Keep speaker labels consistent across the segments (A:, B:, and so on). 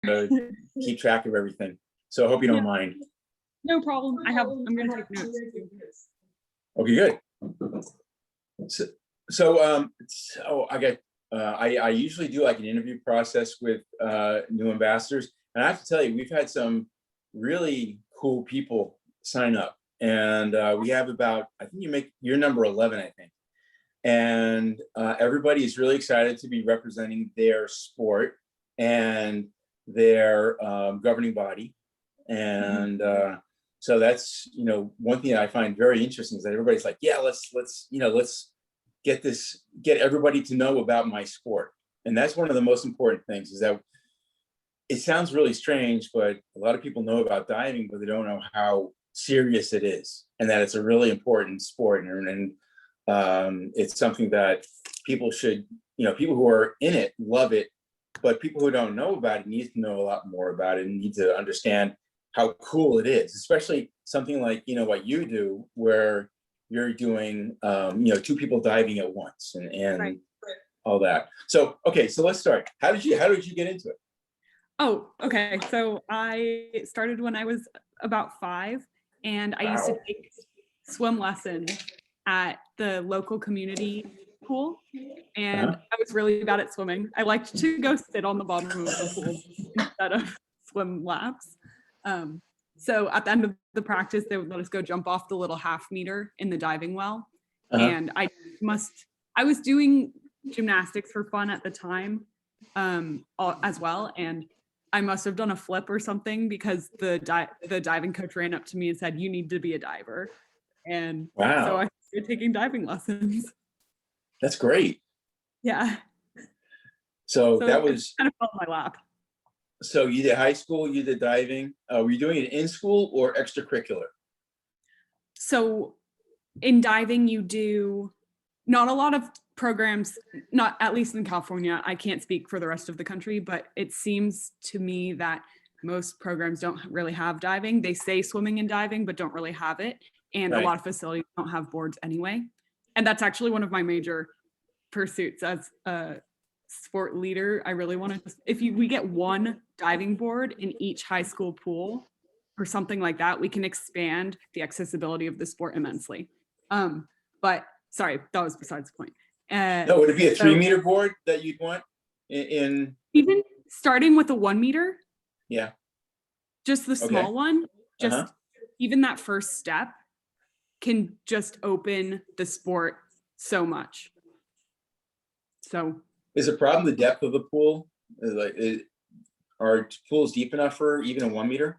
A: keep track of everything. So I hope you don't mind.
B: No problem. I'm going to take notes.
A: Okay, good. So I get, I usually do like an interview process with new ambassadors. And I have to tell you, we've had some really cool people sign up. And we have about, I think you're number 11, I think. And everybody is really excited to be representing their sport and their governing body. And so that's, one thing that I find very interesting is that everybody's like, yeah, let's get everybody to know about my sport. And that's one of the most important things, is that it sounds really strange, but a lot of people know about diving, but they don't know how serious it is, and that it's a really important sport. And it's something that people should, people who are in it love it, but people who don't know about it need to know a lot more about it and need to understand how cool it is, especially something like, what you do, where you're doing, two people diving at once and right. All that. So, okay, so let's start. How did you get into it?
B: Oh, okay. So I started when I was about 5, and I used to take swim lessons at the local community pool, and I was really bad at swimming. I liked to go sit on the bottom of the pool instead of swim laps. So at the end of the practice, they would let us go jump off the little half meter in the diving well. And I was doing gymnastics for fun at the time as well. And I must have done a flip or something, because the diving coach ran up to me and said, "You need to be a diver." And so I started taking diving lessons.
A: That's great.
B: Yeah.
A: So that was
B: kind of fell in my lap.
A: So you did high school, you did diving. Were you doing it in school or extracurricular?
B: So in diving, you do not a lot of programs, not at least in California. I can't speak for the rest of the country, but it seems to me that most programs don't really have diving. They say swimming and diving, but don't really have it. And a lot of facilities don't have boards anyway. And that's actually one of my major pursuits as a sport leader. I really want to, we get one diving board in each high school pool or something like that, we can expand the accessibility of the sport immensely. But sorry, that was besides the point.
A: No, would it be a 3-meter board that you'd want in?
B: Even starting with a 1 meter?
A: Yeah.
B: Just the small one, just even that first step can just open the sport so much. So
A: is the problem the depth of the pool? Are pools deep enough for even a 1 meter?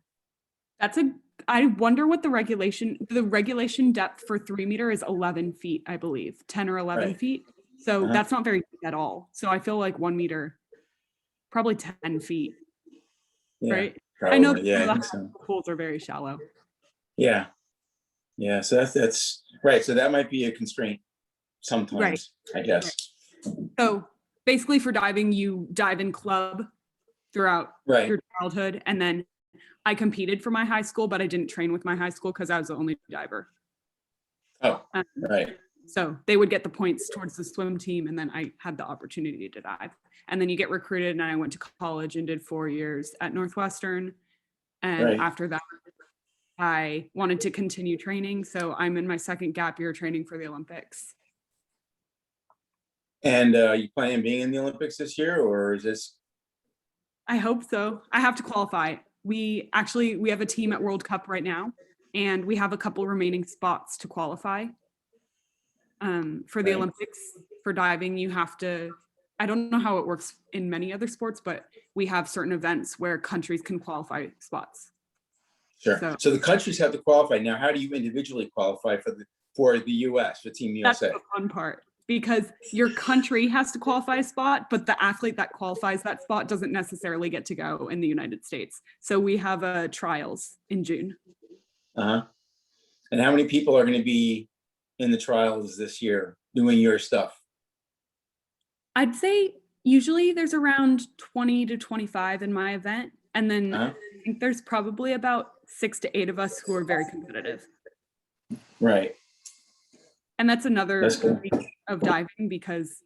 B: I wonder what the regulation depth for 3 meter is 11 feet, I believe, 10 or 11 feet. So that's not very deep at all. So I feel like 1 meter, probably 10 feet, right?
A: Probably.
B: I know
A: so.
B: Pools are very shallow.
A: Yeah. Yeah, so that's right. So that might be a constraint sometimes, I guess.
B: So basically for diving, you dive in club throughout your childhood. And then I competed for my high school, but I didn't train with my high school because I was the only diver.
A: Oh,
B: So they would get the points towards the swim team, and then I had the opportunity to dive. And then you get recruited, and I went to college and did 4 years at Northwestern. And after that, I wanted to continue training. So I'm in my second gap year training for the Olympics.
A: And you plan on being in the Olympics this year, or is this?
B: I hope so. I have to qualify. We have a team at World Cup right now, and we have a couple remaining spots to qualify. For the Olympics, for diving, you have to, I don't know how it works in many other sports, but we have certain events where countries can qualify spots.
A: Sure. So the countries have to qualify. Now, how do you individually qualify for the US, for Team USA?
B: That's the fun part, because your country has to qualify a spot, but the athlete that qualifies that spot doesn't necessarily get to go in the United States. So we have trials in June.
A: And how many people are going to be in the trials this year doing your stuff?
B: I'd say usually there's around 20 to 25 in my event. And then I think there's probably about 6 to 8 of us who are very competitive.
A: Right.
B: And that's another week of diving, because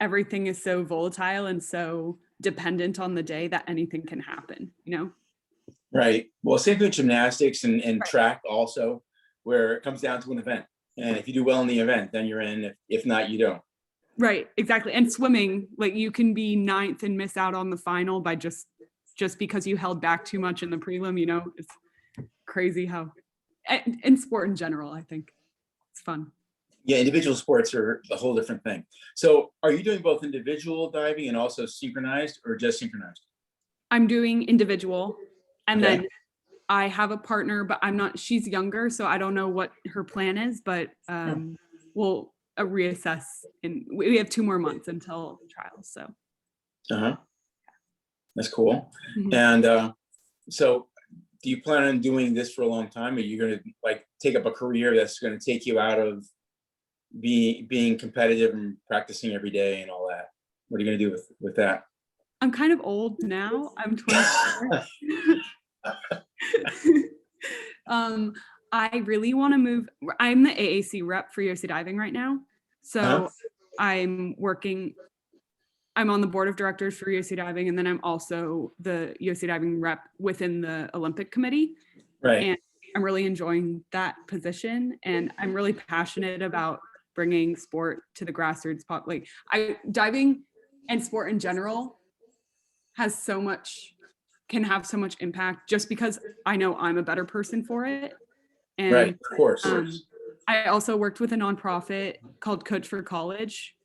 B: everything is so volatile and so dependent on the day that anything can happen, you know?
A: Right. Well, same thing with gymnastics and
B: Right.
A: track also, where it comes down to an event. And if you do well in the event, then you're in. If not, you don't.
B: Right, exactly. And swimming, like you can be ninth and miss out on the final by just because you held back too much in the prelim, you know? It's crazy how, in sport in general, I think it's fun.
A: Yeah, individual sports are a whole different thing. So are you doing both individual diving and also synchronized, or just synchronized?
B: I'm doing individual, and
A: Okay.
B: then I have a partner, but she's younger, so I don't know what her plan is, but we'll reassess. And we have 2 more months until trials, so.
A: Uh-huh. That's cool.
B: Mhm.
A: And so do you plan on doing this for a long time? Are you going to like take up a career that's going to take you out of being competitive and practicing every day and all that? What are you going to do with that?
B: I'm kind of old now. I'm 24. I really want to move. I'm the AAC rep for USC Diving right now. So
A: Uh-huh.
B: I'm on the board of directors for USC Diving, and then I'm also the USC Diving rep within the Olympic committee.
A: Right.
B: And I'm really enjoying that position. And I'm really passionate about bringing sport to the grassroots like diving and sport in general can have so much impact just because I know I'm a better person for it. And
A: Right. Of course.
B: I also worked with a nonprofit called Coach for College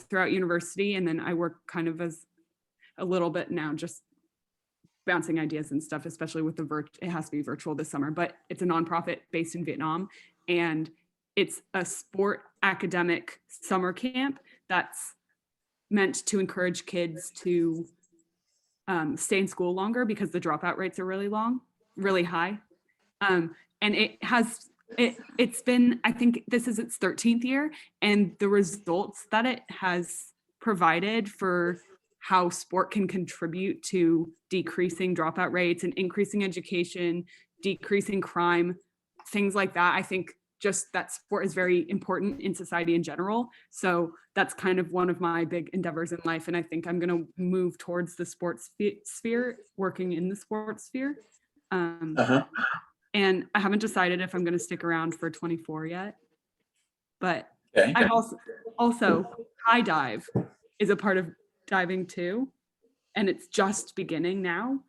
B: throughout university. And then I work kind of as a little bit now, just bouncing ideas and stuff, especially with it has to be virtual this summer, but it's a nonprofit based in Vietnam. And it's a sport academic summer camp that's meant to encourage kids to stay in school longer because the dropout rates are really high. And it's been, I think this is its 13th year, and the results that it has provided for how sport can contribute to decreasing dropout rates and increasing education, decreasing crime, things like that. I think just that sport is very important in society in general. So that's kind of one of my big endeavors in life. And I think I'm going to move towards the sports sphere, working in the sports sphere.
A: Uh-huh.
B: And I haven't decided if I'm going to stick around for 24 yet. But
A: Okay.
B: I also high dive is a part of diving too. And it's just beginning now.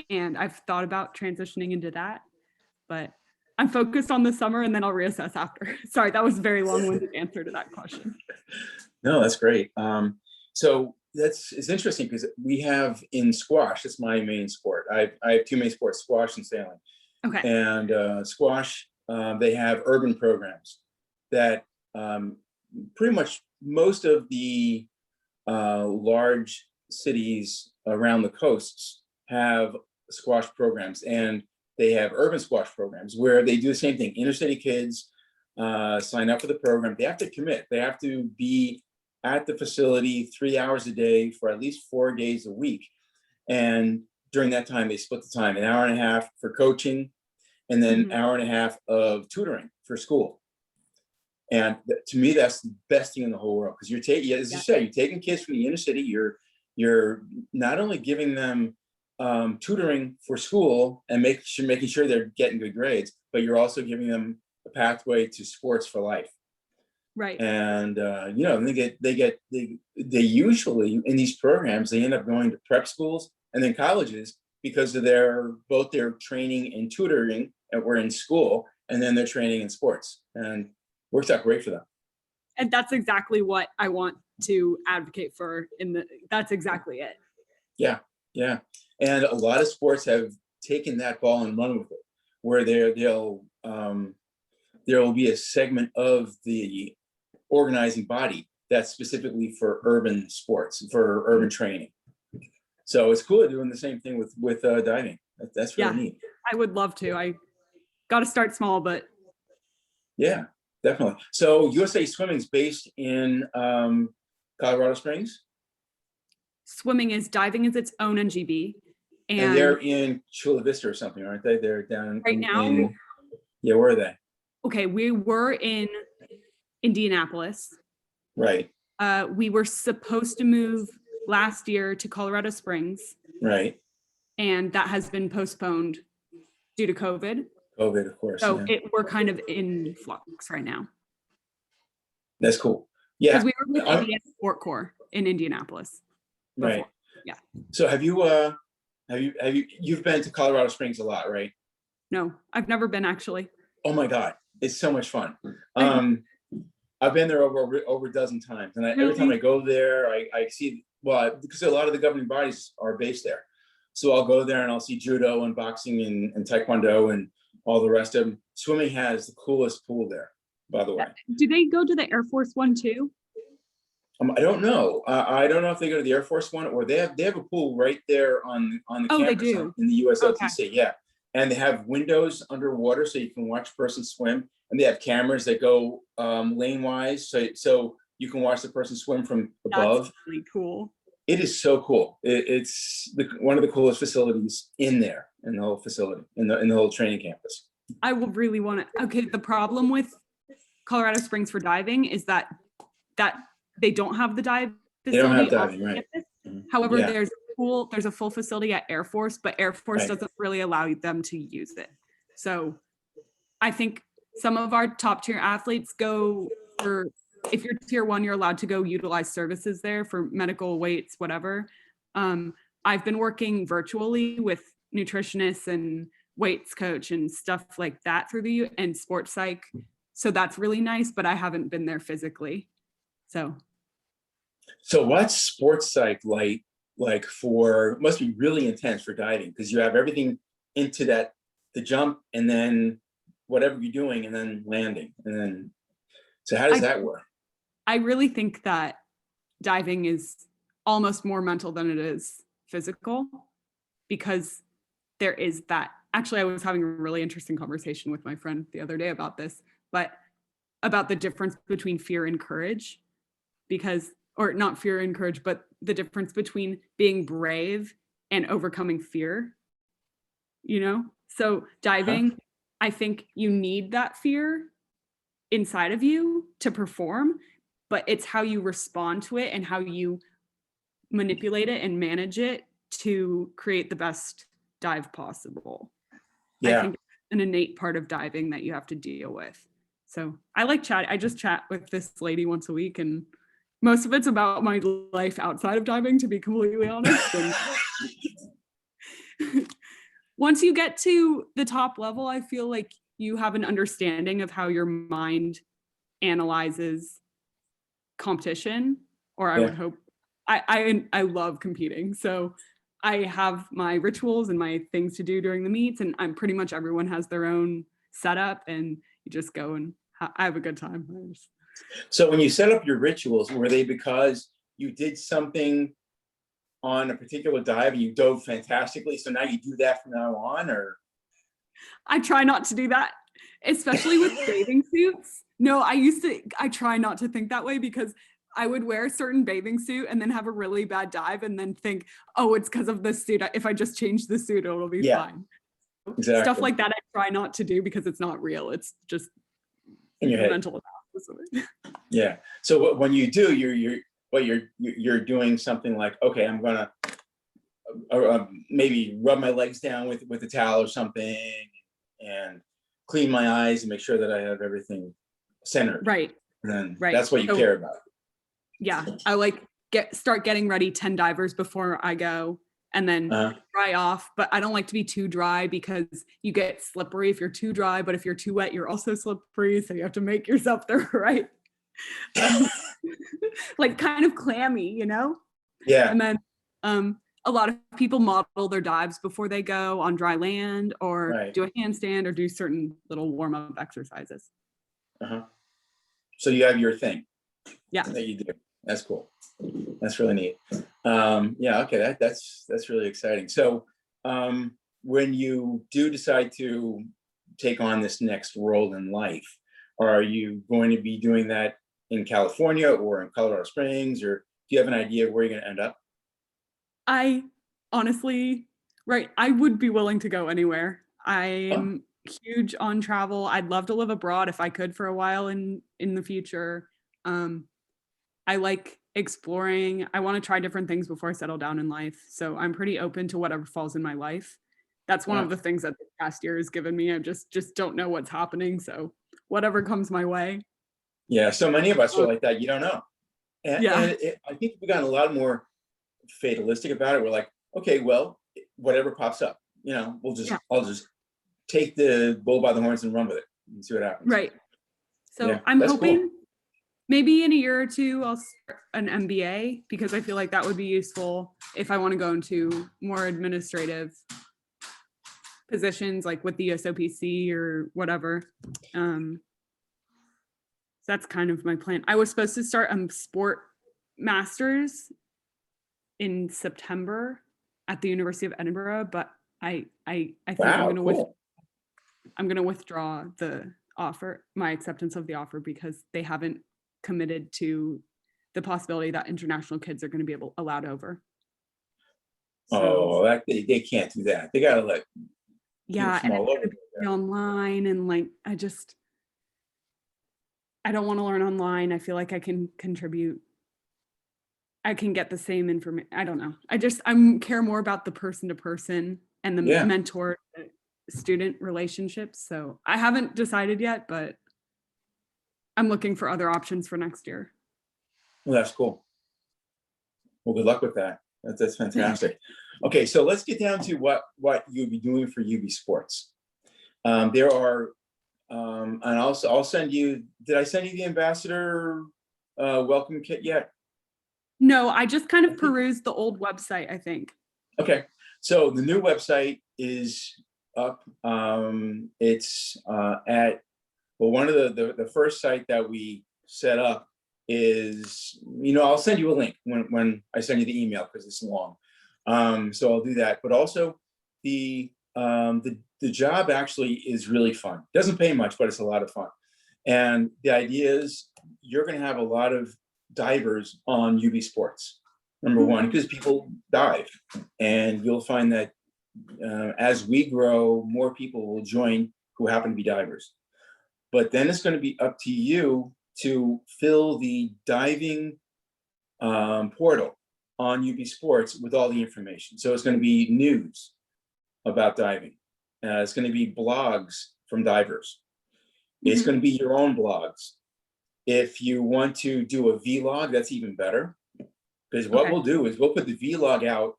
B: And I've thought about transitioning into that. But I'm focused on the summer, and then I'll reassess after. Sorry, that was a very long-winded answer to that question.
A: No, that's great. So it's interesting because we have in squash, that's my main sport. I have 2 main sports, squash and sailing.
B: Okay.
A: And squash, they have urban programs that pretty much most of the large cities around the coasts have squash programs, and they have urban squash programs where they do the same thing. Inner city kids sign up for the program. They have to commit. They have to be at the facility 3 hours a day for at least 4 days a week. And during that time, they split the time, an hour and a half for coaching, and then an hour and a half of tutoring for school. And to me, that's the best thing in the whole world, because you're taking, as you said, you're taking kids from the inner city. You're not only giving them tutoring for school and making sure they're getting good grades, but you're also giving them a pathway to sports for life.
B: Right.
A: And they usually in these programs, they end up going to prep schools and then colleges because of both their training and tutoring and we're in school, and then their training in sports, and works out great for them.
B: And that's exactly what I want to advocate for that's exactly it.
A: Yeah. Yeah. And a lot of sports have taken that ball and run with it, where there will be a segment of the organizing body that's specifically for urban sports, for urban training. So it's cool doing the same thing with diving. That's really neat.
B: I would love to. I got to start small, but
A: yeah, definitely. So USA Swimming is based in Colorado Springs.
B: Diving is its own NGB.
A: And they're in Chula Vista or something, aren't they? They're down
B: right now.
A: Yeah, where are they?
B: Okay, we were in Indianapolis.
A: Right.
B: We were supposed to move last year to Colorado Springs,
A: Right.
B: and that has been postponed due to COVID.
A: COVID, of course.
B: So
A: Yeah.
B: we're kind of in flux right now.
A: That's cool. Yeah.
B: Because we were with Indiana Sport Corps in Indianapolis before.
A: Right.
B: Yeah.
A: So you've been to Colorado Springs a lot, right?
B: No, I've never been actually.
A: Oh my God, it's so much fun. I've been there over a dozen times, and every time I go there, I see, well, because a lot of the governing bodies are based there. So I'll go there and I'll see judo and boxing and taekwondo and all the rest of them. Swimming has the coolest pool there, by the way.
B: Do they go to the Air Force One too?
A: I don't know. I don't know if they go to the Air Force One, or they have a pool right there on the campus
B: they do.
A: in the USLTC.
B: Okay.
A: Yeah, and they have windows underwater so you can watch a person swim, and they have cameras that go lane wise, so you can watch the person swim from above.
B: That's really cool.
A: It is so cool. It's one of the coolest facilities in there, in the whole facility, in the whole training campus.
B: I will really want to. Okay, the problem with Colorado Springs for diving is that they don't have the dive facility.
A: They don't have diving, right?
B: Mm-hmm. However,
A: Yeah.
B: there's a full facility at Air Force, but Air Force doesn't really allow them to use it. So I think some of our top tier athletes go for, if you're tier 1, you're allowed to go utilize services there for medical, weights, whatever. I've been working virtually with nutritionists and weights coach and stuff like that and sports psych. So that's really nice, but I haven't been there physically. So
A: what's sports psych like for, must be really intense for diving, because you have everything into the jump and then whatever you're doing and then landing. And then, so how does that work?
B: I really think that diving is almost more mental than it is physical, because there is that. Actually, I was having a really interesting conversation with my friend the other day about this, but about the difference between fear and courage, or not fear and courage, but the difference between being brave and overcoming fear, So diving, I think you need that fear inside of you to perform, but it's how you respond to it and how you manipulate it and manage it to create the best dive possible.
A: Yeah.
B: I think it's an innate part of diving that you have to deal with. So I just chat with this lady once a week, and most of it's about my life outside of diving, to be completely honest. And once you get to the top level, I feel like you have an understanding of how your mind analyzes competition, or I would hope. I love competing, so I have my rituals and my things to do during the meets, and pretty much everyone has their own setup, and you just go and I have a good time.
A: So when you set up your rituals, were they because you did something on a particular dive and you dove fantastically, so now you do that from now on? Or
B: I try not to do that, especially with bathing suits. No, I try not to think that way, because I would wear a certain bathing suit and then have a really bad dive and then think, oh, it's because of the suit. If I just change the suit, it'll be fine. Exactly. Stuff like that I try not to do, because it's not real. It's just
A: in your head.
B: Mental analysis of it.
A: Yeah. So when you do, you're doing something like, okay, I'm gonna maybe rub my legs down with a towel or something, and clean my eyes and make sure that I have everything centered.
B: Right.
A: And then that's what you care about.
B: Yeah, I start getting ready 10 divers before I go, and then dry off. But I don't like to be too dry, because you get slippery if you're too dry, but if you're too wet, you're also slippery. So you have to make yourself the right, kind of clammy, Yeah. And then a lot of people model their dives before they go on dry land, or do a handstand, or do certain little warm-up exercises.
A: So you have your thing.
B: Yeah.
A: That you do. That's cool. That's really neat. Okay, that's really exciting. So when you do decide to take on this next role in life, are you going to be doing that in California or in Colorado Springs, or do you have an idea of where you're going to end up?
B: I honestly, I would be willing to go anywhere. I'm huge on travel. I'd love to live abroad if I could for a while in the future. I like exploring. I want to try different things before I settle down in life. So I'm pretty open to whatever falls in my life. That's one of the things that the past year has given me. I just don't know what's happening. So whatever comes my way.
A: Yeah, so many of us are like that. You don't know.
B: Yeah.
A: I think we've gotten a lot more fatalistic about it. We're like, okay, well, whatever pops up, I'll just take the bull by the horns and run with it and see what happens.
B: Right. So
A: Yeah,
B: I'm
A: that's
B: hoping
A: cool.
B: maybe in a year or two, I'll start an MBA because I feel like that would be useful if I want to go into more administrative positions like with the USOPC or whatever. That's kind of my plan. I was supposed to start a sport master's in September at the University of Edinburgh, but I think I'm going to withdraw the offer, my acceptance of the offer, because they haven't committed to the possibility that international kids are going to be allowed over.
A: So, they can't do that. They got to let
B: yeah,
A: from
B: and
A: all
B: it's
A: over.
B: going to be online, and like I don't want to learn online. I feel like I can contribute. I can get the same information. I don't know. I care more about the person to person and the mentor student relationships. So I haven't decided yet, but I'm looking for other options for next year.
A: Well, that's cool. Well, good luck with that. That's fantastic. Okay, so let's get down to what you'll be doing for UBsports. There are, and I'll send you. Did I send you the ambassador welcome kit yet?
B: No, I just kind of perused the old website, I think.
A: Okay, so the new website is up. It's at one of the first site that we set up is, I'll send you a link when I send you the email because it's long. So I'll do that. But also the job actually is really fun. It doesn't pay much, but it's a lot of fun. And the idea is you're going to have a lot of divers on UBsports. Number one, because people dive, and you'll find that as we grow, more people will join who happen to be divers. But then it's going to be up to you to fill the diving portal on UBsports with all the information. So it's going to be news about diving. It's going to be blogs from divers. It's going to be your own blogs. If you want to do a vlog, that's even better. Because what we'll do is we'll put the vlog out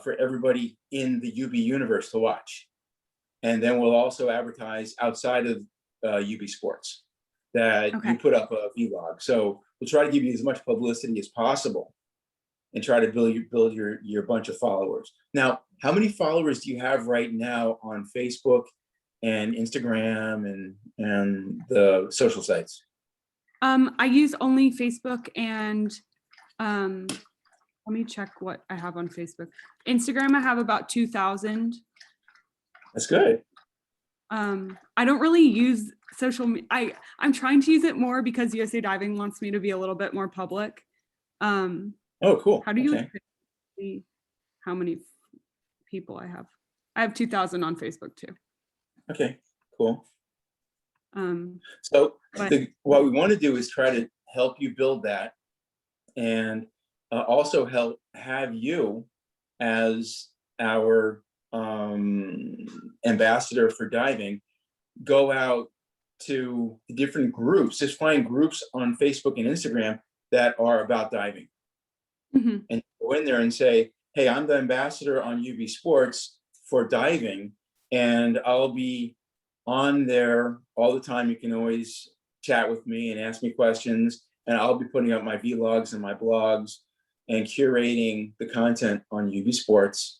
A: for everybody in the UB universe to watch. And then we'll also advertise outside of UBsports that you put up a vlog. So we'll try to give you as much publicity as possible and try to build your bunch of followers. Now, how many followers do you have right now on Facebook and Instagram and the social sites?
B: I use only Facebook and let me check what I have on Facebook. Instagram, I have about 2,000.
A: That's good.
B: I don't really use social media. I'm trying to use it more because USA Diving wants me to be a little bit more public.
A: Oh, cool.
B: How do you see how many people I have? I have 2,000 on Facebook too.
A: Okay, cool. So what we want to do is try to help you build that, and also have you as our ambassador for diving go out to the different groups. Just find groups on Facebook and Instagram that are about diving, and go in there and say, hey, I'm the ambassador on UBsports for diving, and I'll be on there all the time. You can always chat with me and ask me questions, and I'll be putting up my vlogs and my blogs and curating the content on UBsports.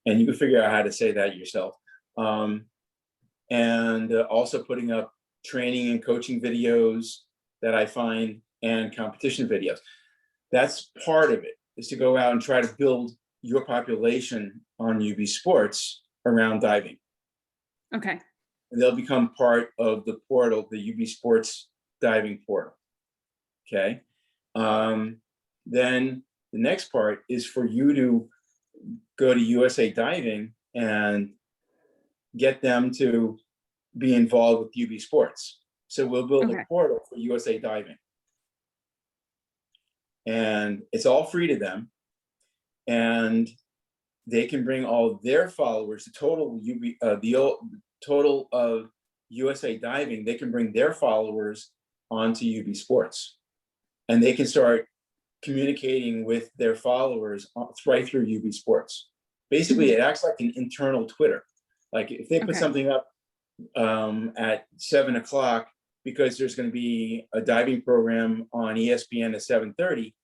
A: And you can figure out how to say that yourself. And also putting up training and coaching videos that I find, and competition videos. That's part of it, is to go out and try to build your population on UBsports around diving.
B: Okay.
A: And they'll become part of the portal, the UBsports diving portal. Okay. Then the next part is for you to go to USA Diving and get them to be involved with UBsports. So we'll build a portal for USA Diving. and it's all free to them. And they can bring all their followers, the total of USA Diving, they can bring their followers onto UBsports, and they can start communicating with their followers right through UBsports. Basically, it acts like an internal Twitter. Like if they put something up at 7 o'clock because there's going to be a diving program on ESPN at 7:30,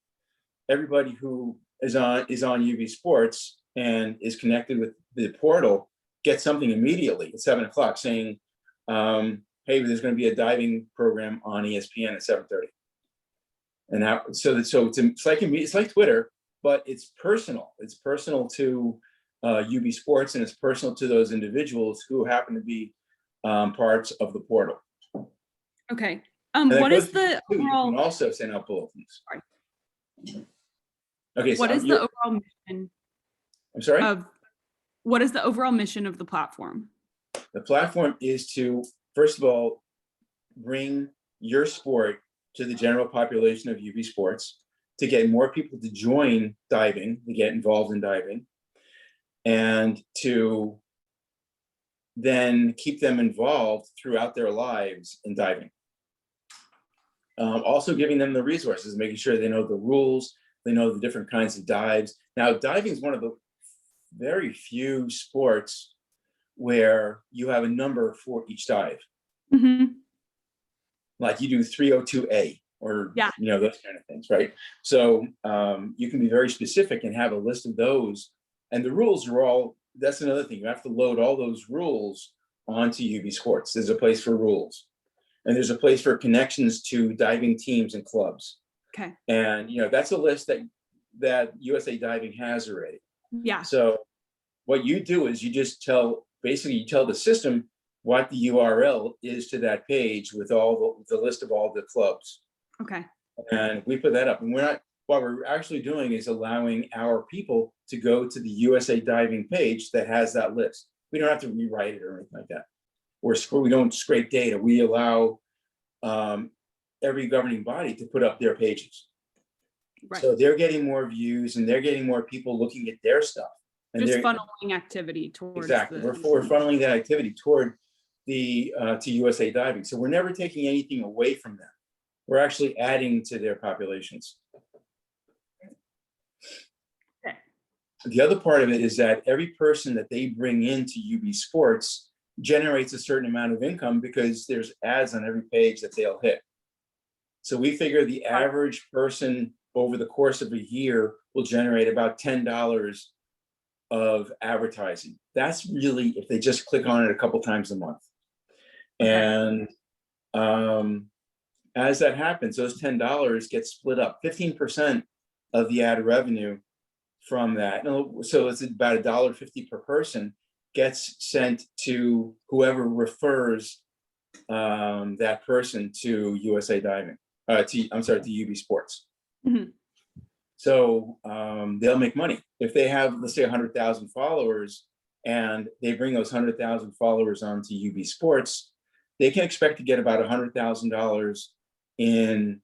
A: everybody who is on UBsports and is connected with the portal gets something immediately at 7 o'clock saying, hey, there's going to be a diving program on ESPN at 7:30. And now, it's like Twitter, but it's personal. It's personal to UBsports, and it's personal to those individuals who happen to be parts of the portal.
B: Okay. What is the overall?
A: You can also send out bulletins.
B: Sorry.
A: Okay. So
B: what is the overall mission?
A: I'm sorry.
B: What is the overall mission of the platform?
A: The platform is to, first of all, bring your sport to the general population of UBsports, to get more people to join diving, to get involved in diving, and to then keep them involved throughout their lives in diving. Also giving them the resources, making sure they know the rules, they know the different kinds of dives. Now, diving is one of the very few sports where you have a number for each dive.
B: Mm-hmm.
A: Like you do 302A or those kind of things, right? So you can be very specific and have a list of those. And the rules are all, that's another thing. You have to load all those rules onto UBsports. There's a place for rules. And there's a place for connections to diving teams and clubs.
B: Okay.
A: And that's a list that USA Diving has already.
B: Yeah.
A: So what you do is you just tell the system what the URL is to that page with all the list of all the clubs.
B: Okay.
A: And we put that up. And what we're actually doing is allowing our people to go to the USA Diving page that has that list. We don't have to rewrite it or anything like that. We don't scrape data. We allow every governing body to put up their pages. Right. So they're getting more views and they're getting more people looking at their stuff. And
B: just funneling activity towards.
A: Exactly. We're funneling that activity toward to USA Diving. So we're never taking anything away from them. We're actually adding to their populations.
B: Okay.
A: The other part of it is that every person that they bring into UBsports generates a certain amount of income because there's ads on every page that they'll hit. So we figure the average person over the course of a year will generate about $10 of advertising. That's really if they just click on it a couple times a month. Okay. And as that happens, those $10 get split up. 15% of the ad revenue from that, so it's about $1.50 per person, gets sent to whoever refers that person to USA Diving, to UBsports. Mm-hmm. So they'll make money. If they have, let's say, 100,000 followers and they bring those 100,000 followers onto UBsports, they can expect to get about $100,000 in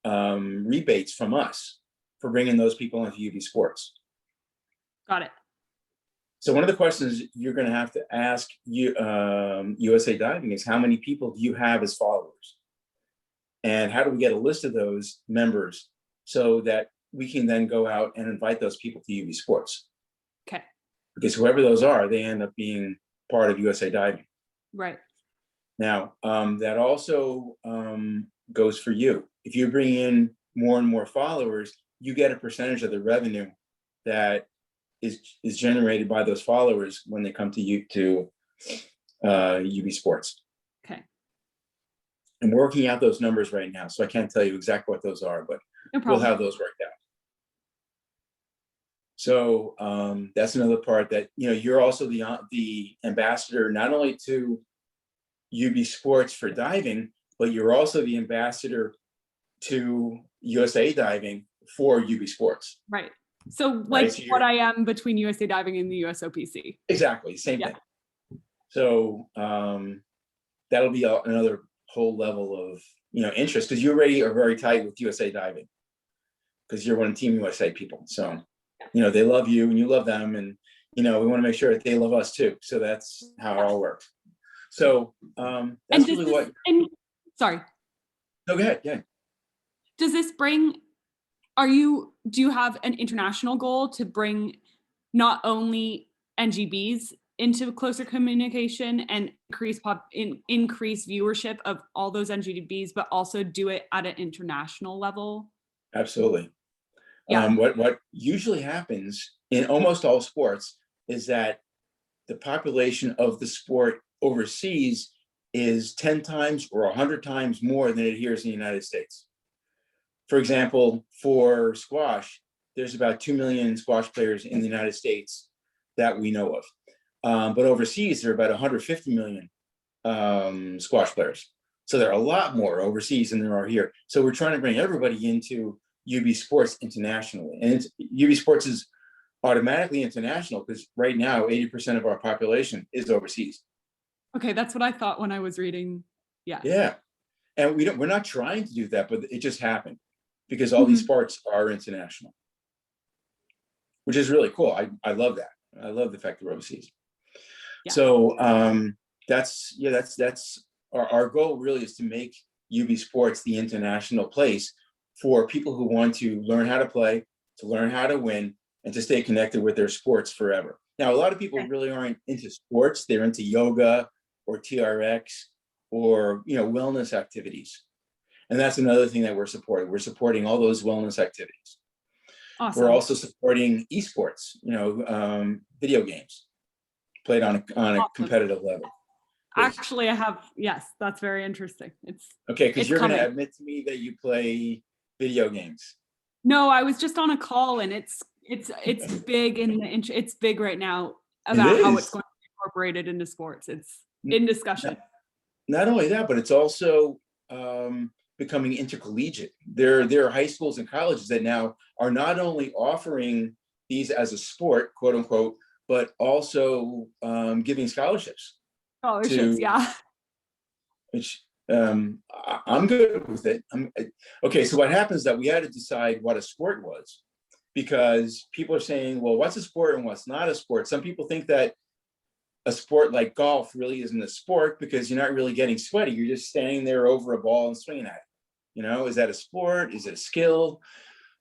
A: rebates from us for bringing those people into UBsports.
B: Got it.
A: So one of the questions you're going to have to ask USA Diving is, how many people do you have as followers? And how do we get a list of those members so that we can then go out and invite those people to UBsports?
B: Okay. Because
A: whoever those are, they end up being part of USA Diving.
B: Right.
A: Now, that also goes for you. If you bring in more and more followers, you get a percentage of the revenue that is generated by those followers when they come to UBsports.
B: Okay.
A: I'm working out those numbers right now, so I can't tell you exactly what those are, but we'll have those worked out. So that's another part that, you're also the ambassador, not only to UBsports for diving, but you're also the ambassador to USA Diving for UBsports.
B: Right. So what I am between USA Diving and the USOPC.
A: Exactly, same thing. So that'll be another whole level of interest, because you already are very tight with USA Diving. because you're one of Team USA people. So, they love you and you love them. And, we want to make sure that they love us too. So that's how it all works. So that's really what.
B: Sorry.
A: No, go ahead. Yeah.
B: Does this bring, do you have an international goal to bring not only NGBs into closer communication and increase viewership of all those NGBs, but also do it at an international level?
A: Absolutely.
B: Yeah.
A: What usually happens in almost all sports is that the population of the sport overseas is 10 times or 100 times more than it here in the United States. For example, for squash, there's about 2 million squash players in the United States that we know of. But overseas, there are about 150 million squash players. So there are a lot more overseas than there are here. So we're trying to bring everybody into UBsports internationally. And UBsports is automatically international because right now, 80% of our population is overseas.
B: Okay, that's what I thought when I was reading. Yeah.
A: Yeah. And we're not trying to do that, but it just happened because all these sports are international, which is really cool. I love that. I love the fact that we're overseas. Yeah. So that's our goal really is to make UBsports the international place for people who want to learn how to play, to learn how to win, and to stay connected with their sports forever. Now, a lot of people really aren't into sports. They're into yoga or TRX or wellness activities. And that's another thing that we're supporting. We're supporting all those wellness activities. Awesome. We're also supporting esports, video games played on a competitive level.
B: Actually, yes, that's very interesting. It's
A: okay, because you're going to admit to me that you play video games.
B: No, I was just on a call, and it's big it's big right now about how it's going to be incorporated into sports. It's in discussion.
A: Not only that, but it's also becoming intercollegiate. There are high schools and colleges that now are not only offering these as a sport, quote unquote, but also giving scholarships.
B: Yeah.
A: Which I'm good with it. Okay, so what happens is that we had to decide what a sport was, because people are saying, well, what's a sport and what's not a sport? Some people think that a sport like golf really isn't a sport because you're not really getting sweaty. You're just standing there over a ball and swinging at it. Is that a sport? Is it a skill?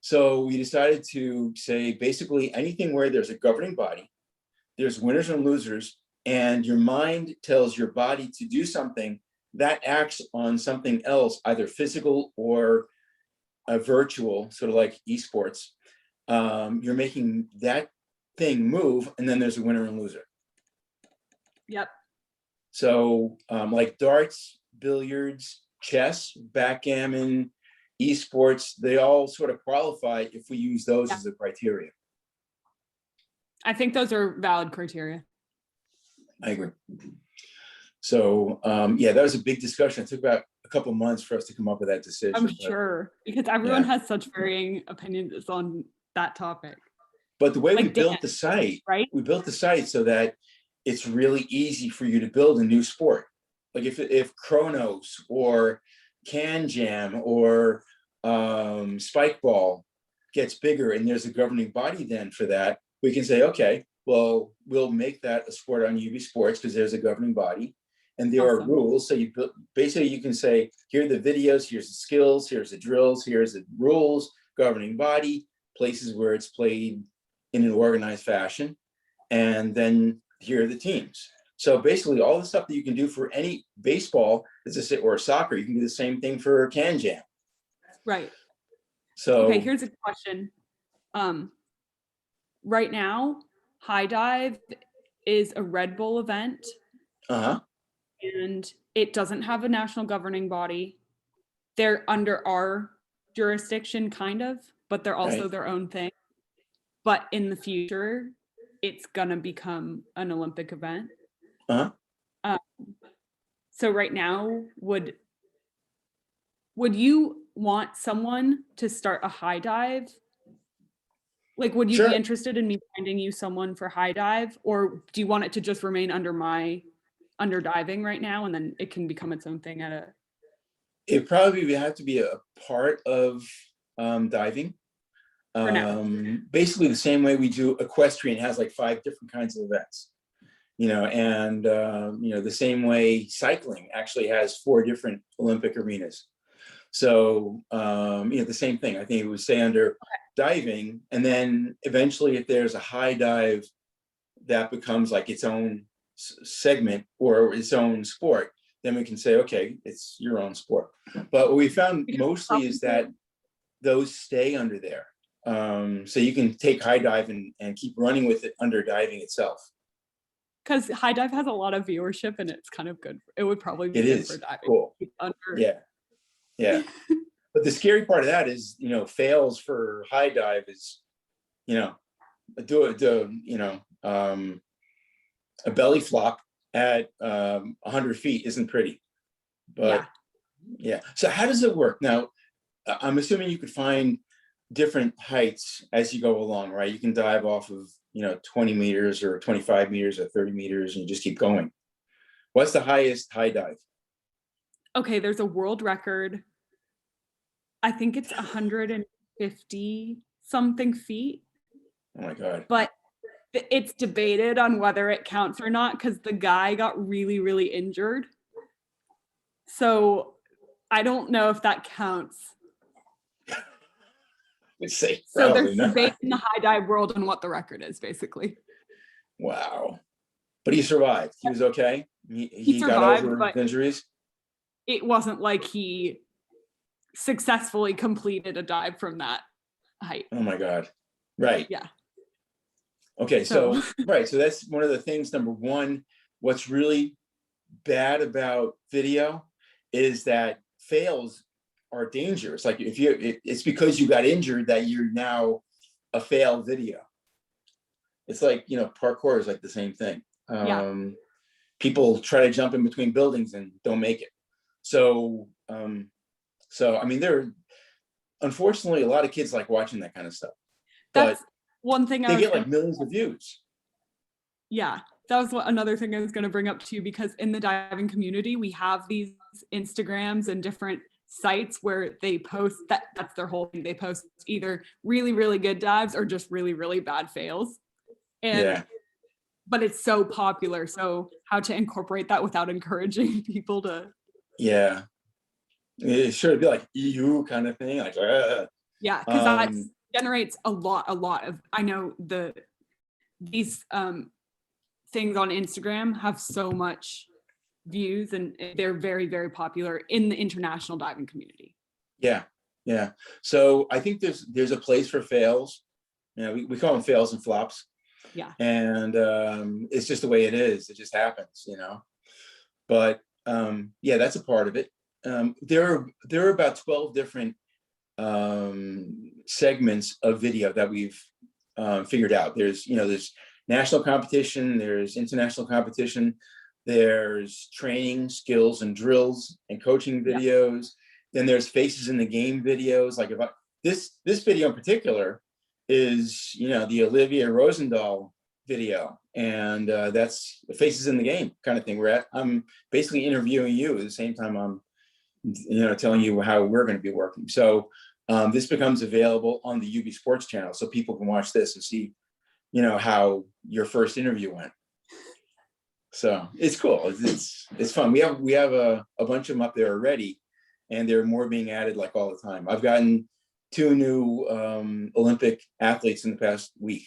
A: So we decided to say basically anything where there's a governing body, there's winners and losers, and your mind tells your body to do something that acts on something else, either physical or virtual, sort of like esports. You're making that thing move, and then there's a winner and loser.
B: Yep.
A: So like darts, billiards, chess, backgammon, esports, they all sort of qualify if we use those as the criteria.
B: I think those are valid criteria.
A: I agree. So that was a big discussion. It took about a couple of months for us to come up with that decision.
B: I'm sure, because everyone has such varying opinions on that topic.
A: But the way we built the site, right? We built the site so that it's really easy for you to build a new sport. Like if Chronos or Can Jam or Spike Ball gets bigger and there's a governing body then for that, we can say, okay, well, we'll make that a sport on UBsports because there's a governing body and there are rules. So you can say, here are the videos, here's the skills, here's the drills, here's the rules, governing body, places where it's played in an organized fashion, and then here are the teams. So basically all the stuff that you can do for any baseball or soccer, you can do the same thing for Can Jam.
B: Right.
A: So
B: okay, here's a question. Right now, High Dive is a Red Bull event. And it doesn't have a national governing body. They're under our jurisdiction, kind of, but they're also their own thing. But in the future, it's gonna become an Olympic event. So right now, would you want someone to start a High Dive? Like, would you be interested in me finding you someone for High Dive, or do you want it to just remain under diving right now, and then it can become its own thing at a?
A: It probably would have to be a part of diving,
B: For now.
A: Basically the same way we do equestrian has like 5 different kinds of events, and the same way cycling actually has 4 different Olympic arenas. So the same thing. I think it would stay under diving, and then eventually, if there's a high dive that becomes like its own segment or its own sport, then we can say, okay, it's your own sport. But what we found mostly is that those stay under there. So you can take high dive and keep running with it under diving itself.
B: Because high dive has a lot of viewership and it's kind of good. It would probably be good for diving.
A: Cool.
B: Under.
A: Yeah. But the scary part of that is, fails for high dive is, a belly flop at 100 feet isn't pretty. But yeah. So how does it work? Now, I'm assuming you could find different heights as you go along, right? You can dive off of, 20 meters or 25 meters or 30 meters and you just keep going. What's the highest high dive?
B: Okay, there's a world record. I think it's 150 something feet.
A: Oh my God.
B: But it's debated on whether it counts or not because the guy got really, really injured. So I don't know if that counts.
A: Say
B: so there's debate in the high dive world on what the record is, basically.
A: Wow. But he survived. He was okay. He
B: survived,
A: got over his injuries.
B: It wasn't like he successfully completed a dive from that height.
A: Oh my God. Right.
B: Yeah.
A: Okay. So right. So that's one of the things. Number one, what's really bad about video is that fails are dangerous. Like it's because you got injured that you're now a failed video. It's like, parkour is like the same thing. People try to jump in between buildings and don't make it. So I mean, there are unfortunately a lot of kids like watching that kind of stuff.
B: That's one thing
A: they get like millions of views.
B: Yeah, that was another thing I was going to bring up too, because in the diving community, we have these Instagrams and different sites where they post that's their whole thing. They post either really, really good dives or just really, really bad fails. But it's so popular. So how to incorporate that without encouraging people to.
A: Yeah. It should be like EU kind of thing. Like,
B: yeah, because that generates a lot of, I know these things on Instagram have so much views and they're very, very popular in the international diving community.
A: Yeah. So I think there's a place for fails. We call them fails and flops.
B: Yeah.
A: And it's just the way it is. It just happens, But that's a part of it. There are about 12 different segments of video that we've figured out. There's national competition, there's international competition, there's training, skills and drills and coaching videos. Then there's faces in the game videos. Like this video in particular is, the Olivia Rosendahl video. And that's faces in the game kind of thing. I'm basically interviewing you at the same time I'm, telling you how we're going to be working. So this becomes available on the UBsports channel. So people can watch this and see, how your first interview went. So it's cool. It's fun. We have a bunch of them up there already, and there are more being added like all the time. I've gotten 2 new Olympic athletes in the past week.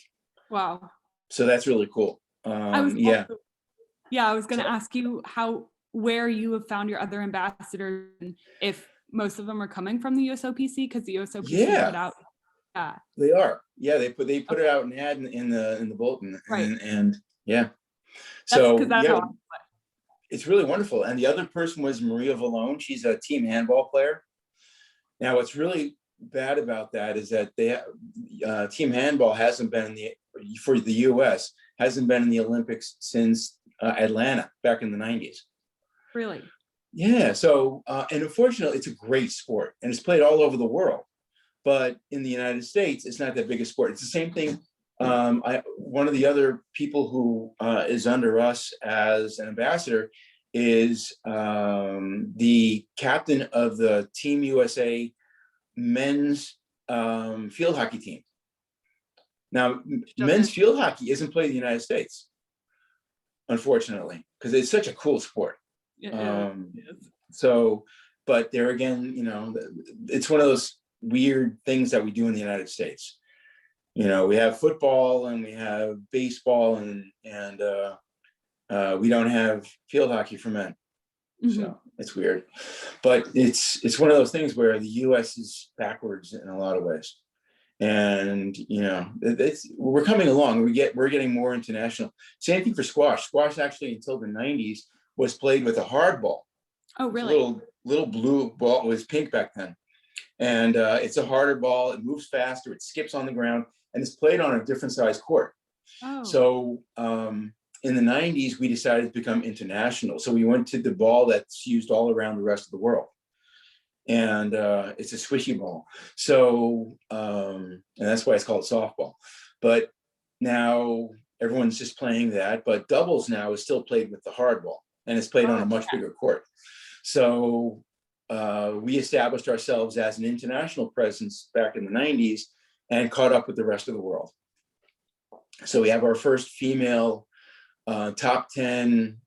B: Wow.
A: So that's really cool.
B: I was going to ask you where you have found your other ambassadors and if most of them are coming from the USOPC, because the USOPC put out.
A: They are. Yeah, they put it out an ad in the bulletin.
B: Right.
A: And so it's really wonderful. And the other person was Maria Vallone. She's a team handball player. Now, what's really bad about that is that team handball hasn't been for the U.S. hasn't been in the Olympics since Atlanta back in the 90s.
B: Really?
A: Yeah. So, and unfortunately, it's a great sport and it's played all over the world. But in the United States, it's not that big a sport. It's the same thing. One of the other people who is under us as an ambassador is the captain of the TeamUSA men's field hockey team. Now, men's field hockey isn't played in the United States, unfortunately, because it's such a cool sport. So, but there again, you know, it's one of those weird things that we do in the United States. You know, we have football and we have baseball, and we don't have field hockey for men. So it's weird, but it's one of those things where the U.S. is backwards in a lot of ways. And you know, we're coming along. We're getting more international. Same thing for squash. Squash actually until the 90s was played with a hard ball.
B: Oh, really?
A: Little blue ball. It was pink back then, and it's a harder ball. It moves faster. It skips on the ground, and it's played on a different size court.
B: Oh.
A: So in the 90s, we decided to become international. So we went to the ball that's used all around the rest of the world. And it's a squishy ball. So, and that's why it's called softball. But now everyone's just playing that, but doubles now is still played with the hard ball, and it's played on a much bigger court. So we established ourselves as an international presence back in the 90s and caught up with the rest of the world. So we have our first female top 10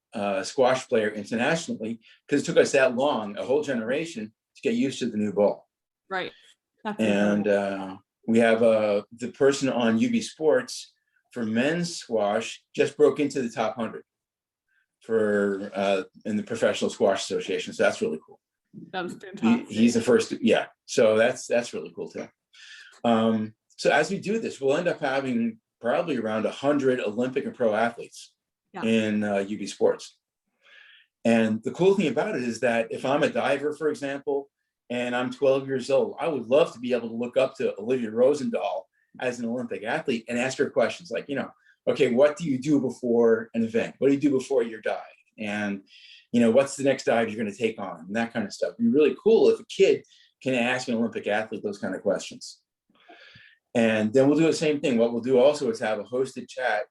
A: squash player internationally, because it took us that long, a whole generation, to get used to the new ball.
B: Right. That's
A: and we have the person on UBsports for men's squash just broke into the top 100 for in the Professional Squash Association. So that's really cool.
B: That was fantastic.
A: He's the first, yeah. So that's really cool too. So as we do this, we'll end up having probably around 100 Olympic and pro athletes in UBsports. And the cool thing about it is that if I'm a diver, for example, and I'm 12 years old, I would love to be able to look up to Olivia Rosendahl as an Olympic athlete and ask her questions like, you know, okay, what do you do before an event? What do you do before your dive? And, you know, what's the next dive you're going to take on? And that kind of stuff. It'd be really cool if a kid can ask an Olympic athlete those kind of questions. And then we'll do the same thing. What we'll do also is have a hosted chat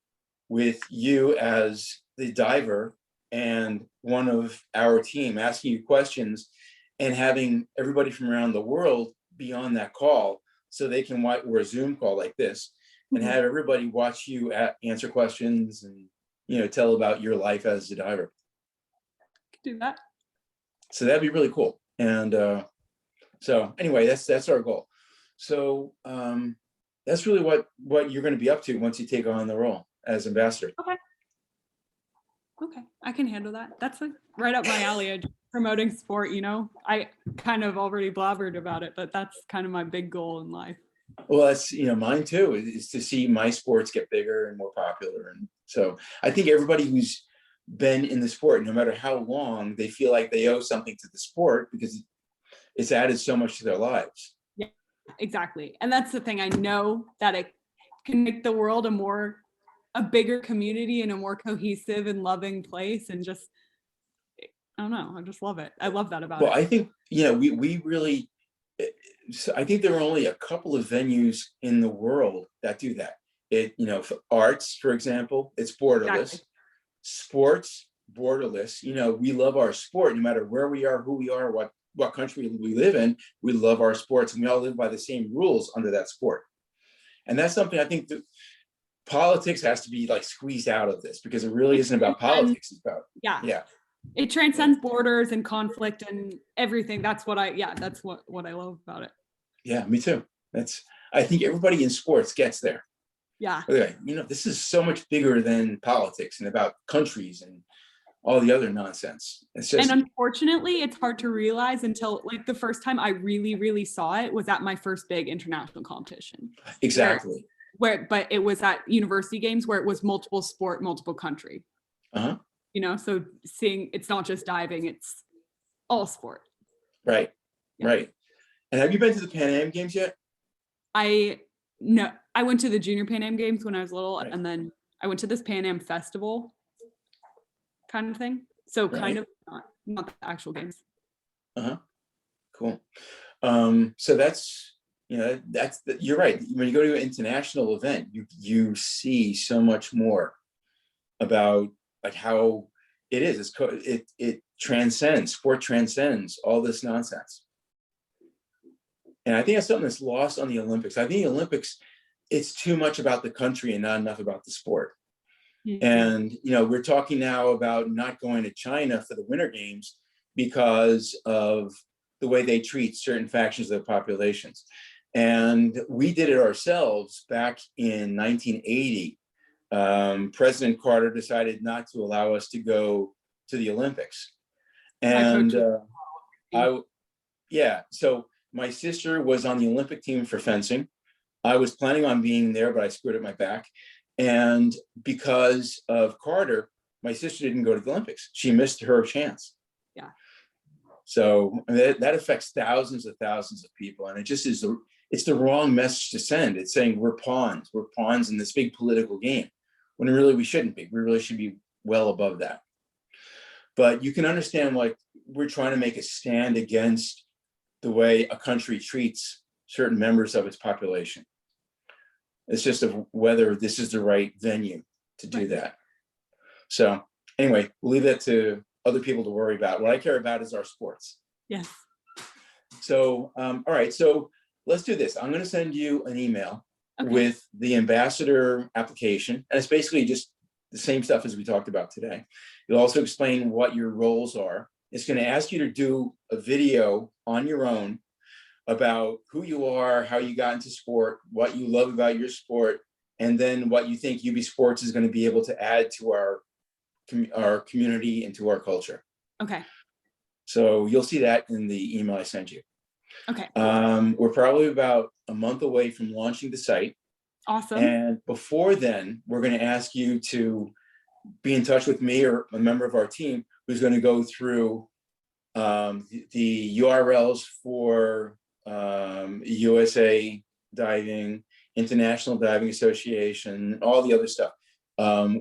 A: with you as the diver and one of our team asking you questions, and having everybody from around the world be on that call so they can watch, or a Zoom call like this, and have everybody watch you answer questions and, you know, tell about your life as a diver.
B: Do that.
A: So that'd be really cool. And so anyway, that's our goal. So that's really what you're going to be up to once you take on the role as ambassador.
B: Okay, I can handle that. That's like right up my alley. Promoting sport, you know, I kind of already blabbered about it, but that's kind of my big goal in life.
A: Well, that's, you know, mine too, is to see my sports get bigger and more popular. And so I think everybody who's been in the sport, no matter how long, they feel like they owe something to the sport because it's added so much to their lives.
B: Yeah, exactly. And that's the thing. I know that it can make the world a bigger community and a more cohesive and loving place, and just, I don't know, I just love it. I love that about it.
A: Well, I think, you know, we really, I think there are only a couple of venues in the world that do that. It, you know, for arts, for example, it's borderless. Exactly. Sports, borderless. You know, we love our sport no matter where we are, who we are, what country we live in. We love our sports, and we all live by the same rules under that sport. And that's something I think that politics has to be like squeezed out of this, because it really isn't about politics. It's about,
B: it transcends borders and conflict and everything. That's what I love about it.
A: Yeah, me too. I think everybody in sports gets there.
B: Yeah.
A: Okay, you know, this is so much bigger than politics and about countries and all the other nonsense. It's just,
B: and unfortunately, it's hard to realize until like the first time I really, really saw it was at my first big international competition.
A: Exactly.
B: But it was at university games where it was multiple sport, multiple country. You know, so seeing it's not just diving, it's all sport.
A: Right. Yeah. Right. And have you been to the Pan Am Games yet?
B: No, I went to the Junior Pan Am Games when I was little, and then I went to this Pan Am Festival kind of thing. So kind of not the actual games.
A: Cool. So that's, you know, you're right. When you go to an international event, you see so much more about like how it is. It transcends, sport transcends all this nonsense. And I think that's something that's lost on the Olympics. I think the Olympics, it's too much about the country and not enough about the sport.
B: Mhm.
A: And, we're talking now about not going to China for the Winter Games because of the way they treat certain factions of the populations. And we did it ourselves back in 1980. President Carter decided not to allow us to go to the Olympics. And so my sister was on the Olympic team for fencing. I was planning on being there, but I screwed up my back. And because of Carter, my sister didn't go to the Olympics. She missed her chance.
B: Yeah.
A: So that affects thousands of people. And it just is, it's the wrong message to send. It's saying we're pawns in this big political game, when really we shouldn't be. We really should be well above that. But you can understand, like, we're trying to make a stand against the way a country treats certain members of its population. It's just of whether this is the right venue to do that. So anyway, we'll leave that to other people to worry about. What I care about is our sports.
B: Yes.
A: So, all right, so let's do this. I'm going to send you an email with the ambassador application. And it's basically just the same stuff as we talked about today. It'll also explain what your roles are. It's going to ask you to do a video on your own about who you are, how you got into sport, what you love about your sport, and then what you think UBsports is going to be able to add to our community and to our culture.
B: Okay.
A: So you'll see that in the email I sent you.
B: Okay.
A: We're probably about a month away from launching the site.
B: Awesome.
A: And before then, we're going to ask you to be in touch with me or a member of our team who's going to go through the URLs for USA Diving, International Diving Association, all the other stuff,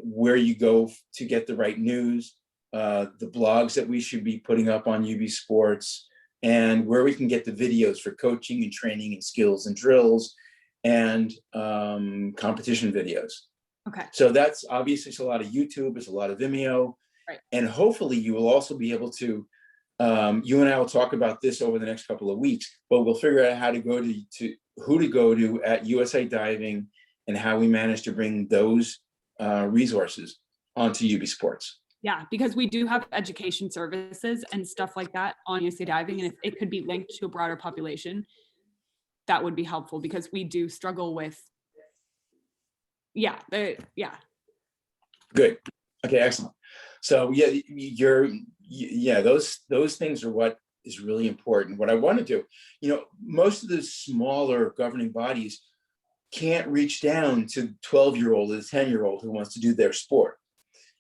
A: where you go to get the right news, the blogs that we should be putting up on UBsports, and where we can get the videos for coaching and training and skills and drills and competition videos.
B: Okay.
A: So that's obviously, it's a lot of YouTube, it's a lot of Vimeo,
B: right. And
A: hopefully you will also be able to, you and I will talk about this over the next couple of weeks, but we'll figure out how to go to who to go to at USA Diving and how we manage to bring those resources onto UBsports.
B: Yeah, because we do have education services and stuff like that on USA Diving, and if it could be linked to a broader population, that would be helpful, because we do struggle with, Good.
A: Okay, excellent. So those things are what is really important. What I want to do, most of the smaller governing bodies can't reach down to 12-year-old or the 10-year-old who wants to do their sport.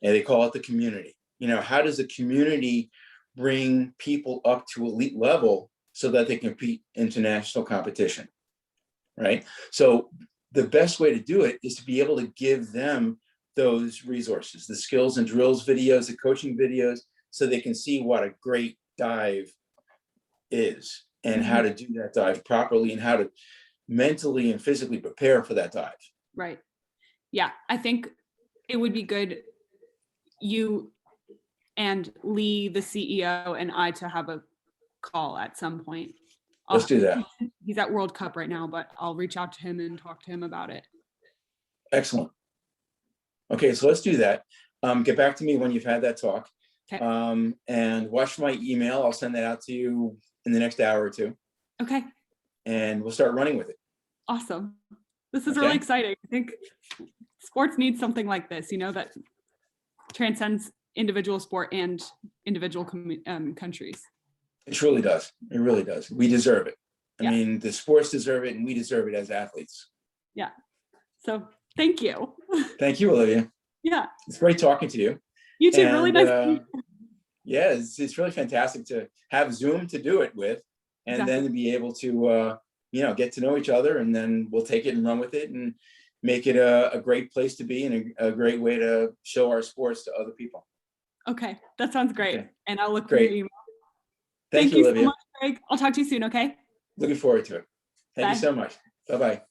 A: And they call it the community. How does the community bring people up to elite level so that they can compete in international competition, right? So the best way to do it is to be able to give them those resources, the skills and drills videos, the coaching videos, so they can see what a great dive is and how to do that dive properly and how to mentally and physically prepare for that dive.
B: Right. Yeah, I think it would be good, you and Lee, the CEO, and I to have a call at some point.
A: Let's do that.
B: He's at World Cup right now, but I'll reach out to him and talk to him about it.
A: Excellent. Okay, so let's do that. Get back to me when you've had that talk.
B: Okay.
A: And watch my email. I'll send that out to you in the next hour or two.
B: Okay.
A: And we'll start running with it.
B: Awesome. This is really exciting. I think sports needs something like this, that transcends individual sport and individual countries.
A: It truly does. It really does. We deserve it. I mean, the sports deserve it, and we deserve it as athletes.
B: Yeah. So thank you.
A: Thank you, Olivia.
B: Yeah.
A: It's great talking to you.
B: You too. Really nice.
A: Yeah, it's really fantastic to have Zoom to do it with, and then to be able to, get to know each other, and then we'll take it and run with it and make it a great place to be and a great way to show our sports to other people. Okay, that sounds great. Okay. And I'll look for your email. Thank you, Olivia. So much, Greg. I'll talk to you soon, okay? Looking forward to it. Thank you so much. Bye-bye.